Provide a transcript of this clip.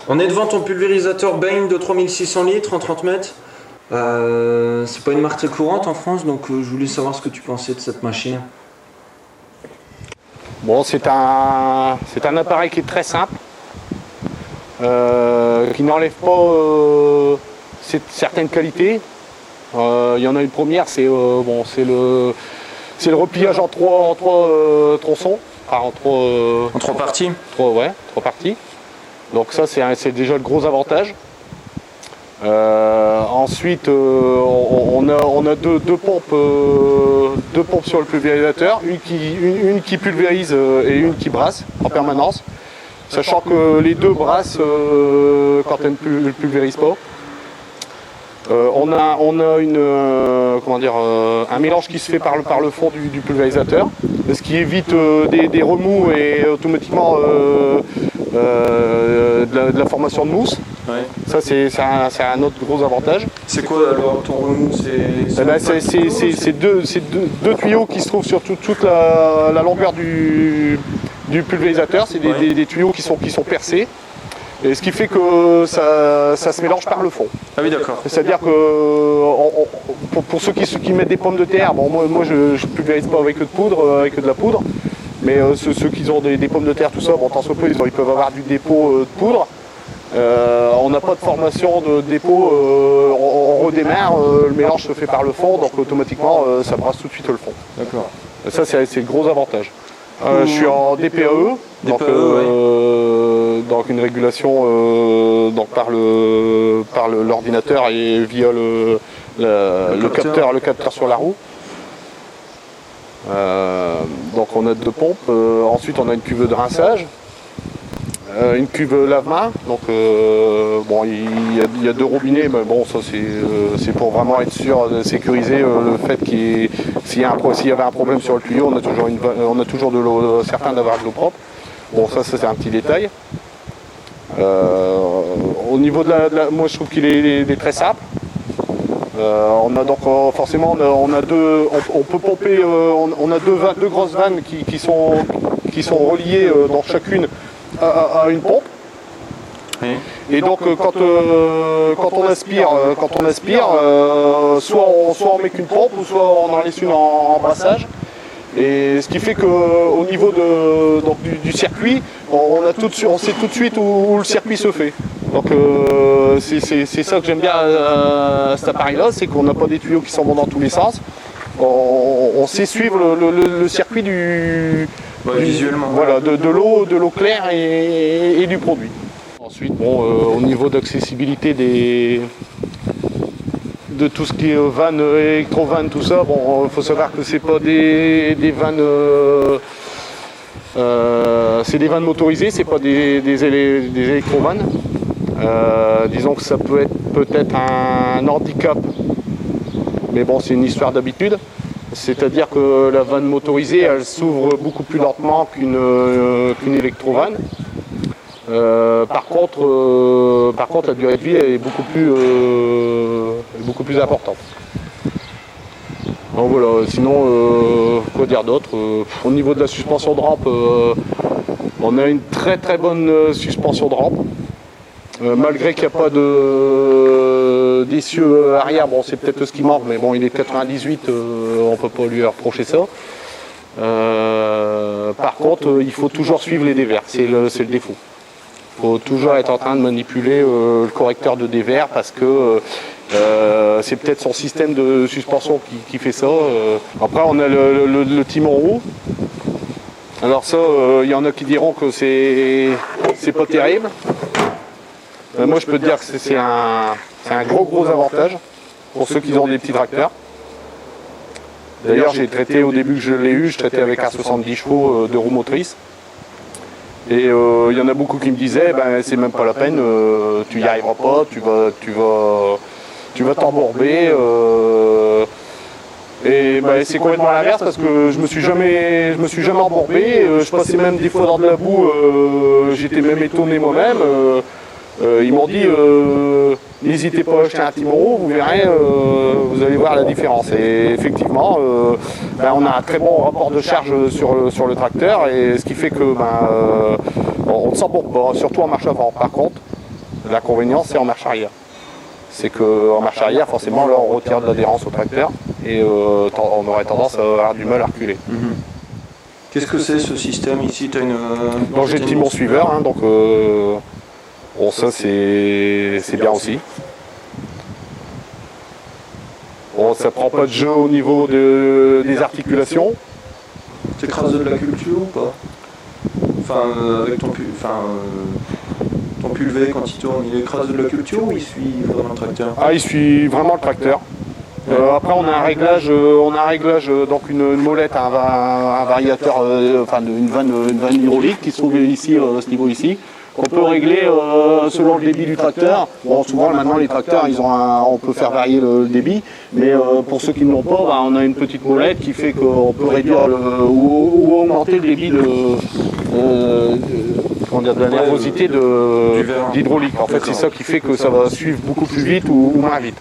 On est devant ton pulvérisateur Bain de 3600 litres en 30 mètres. C'est pas une marque très courante en France, donc je voulais savoir ce que tu pensais de cette machine. Bon, c'est un appareil qui est très simple, qui n'enlève pas certaines qualités. Il y en a une première, c'est le repliage en trois tronçons, enfin En trois parties. Trois parties. Donc ça, c'est déjà le gros avantage. Ensuite, on a deux pompes sur le pulvérisateur, une qui pulvérise et une qui brasse en permanence, sachant que les deux brassent quand elles ne pulvérisent pas. On a un mélange qui se fait par le fond du pulvérisateur, ce qui évite des remous et automatiquement de la formation de mousse. Ouais. Ça, c'est un autre gros avantage. C'est quoi alors ton remous? C'est deux tuyaux qui se trouvent sur toute la longueur du pulvérisateur. C'est des tuyaux qui sont percés. Et ce qui fait que ça se mélange par le fond. Ah oui, d'accord. C'est-à-dire que pour ceux qui mettent des pommes de terre, bon, moi je ne pulvérise pas avec de la poudre, mais ceux qui ont des pommes de terre, tout ça, bon, tant soit peu, ils peuvent avoir du dépôt de poudre. On n'a pas de formation de dépôt, on redémarre, le mélange se fait par le fond, donc automatiquement ça brasse tout de suite le fond. D'accord. Ça, c'est le gros avantage. Je suis en DPAE, donc une régulation par l'ordinateur et via le capteur sur la roue. Donc on a deux pompes, ensuite on a une cuve de rinçage, une cuve lave-main, donc il y a deux robinets, mais bon ça c'est pour vraiment être sûr de sécuriser le fait s'il y avait un problème sur le tuyau, on a toujours de l'eau, certain d'avoir de l'eau propre. Bon ça c'est un petit détail. Au niveau moi je trouve qu'il est très simple. On a donc forcément on peut pomper, on a deux grosses vannes qui sont reliées dans chacune à une pompe. Oui. Et donc quand on aspire, soit on met qu'une pompe ou soit on en laisse une en brassage. Et ce qui fait qu'au niveau du circuit, on sait tout de suite où le circuit se fait. Donc c'est ça que j'aime bien à cet appareil-là, c'est qu'on n'a pas des tuyaux qui s'en vont dans tous les sens. On sait suivre le circuit visuellement. Voilà, de l'eau claire et du produit. Ensuite, au niveau d'accessibilité de tout ce qui est vannes, électro-vannes, tout ça, il faut savoir que c'est pas des vannes, c'est des vannes motorisées, c'est pas des électro-vannes. Disons que ça peut être peut-être un handicap, mais bon, c'est une histoire d'habitude. C'est-à-dire que la vanne motorisée, elle s'ouvre beaucoup plus lentement qu'une électro-vanne. Par contre, la durée de vie est beaucoup plus importante. Donc voilà, sinon, quoi dire d'autre, au niveau de la suspension de rampe, on a une très très bonne suspension de rampe. Malgré qu'il n'y a pas d'essieu arrière, bon c'est peut-être ce qui manque, mais bon il est 98, on ne peut pas lui reprocher ça. Par contre, il faut toujours suivre les dévers, c'est le défaut. Il faut toujours être en train de manipuler le correcteur de dévers parce que c'est peut-être son système de suspension qui fait ça. Après on a le timon roue. Alors ça, il y en a qui diront que c'est pas terrible. Moi je peux te dire que c'est un gros avantage pour ceux qui ont des petits tracteurs. D'ailleurs j'ai traité au début que je l'ai eu, je traitais avec un 70 chevaux de roue motrice. Et il y en a beaucoup qui me disaient c'est même pas la peine, tu n'y arriveras pas, tu vas t'embourber. Et c'est complètement l'inverse parce que je me suis jamais embourbé, je passais même des fois dans de la boue, j'étais même étonné moi-même. Ils m'ont dit n'hésitez pas à acheter un timon roue, vous verrez, vous allez voir la différence. Et effectivement, on a un très bon rapport de charge sur le tracteur, et ce qui fait que on ne s'embourbe pas, surtout en marche avant. Par contre, L'inconvénient, c'est en marche arrière. C'est qu'en marche arrière, forcément, là, on retire de l'adhérence au tracteur et on aurait tendance à avoir du mal à reculer. Qu'est-ce que c'est ce système ici? Tu as une. Donc j'ai le timon suiveur, hein, donc bon, ça c'est bien aussi. Bon, ça prend pas de jeu au niveau des articulations. Tu écrases de la culture ou pas? Enfin, avec ton pulvé, quand il tourne, il écrase de la culture ou il suit vraiment le tracteur? Ah, il suit vraiment le tracteur. Après, on a un réglage, donc une molette, un variateur, une vanne hydraulique qui se trouve ici, à ce niveau ici. On peut régler selon le débit du tracteur. Bon, souvent maintenant les tracteurs, on peut faire varier le débit, mais pour ceux qui ne l'ont pas, on a une petite molette qui fait qu'on peut réduire ou augmenter le débit de la nervosité d'hydraulique. En fait, c'est ça qui fait que ça va suivre beaucoup plus vite ou moins vite.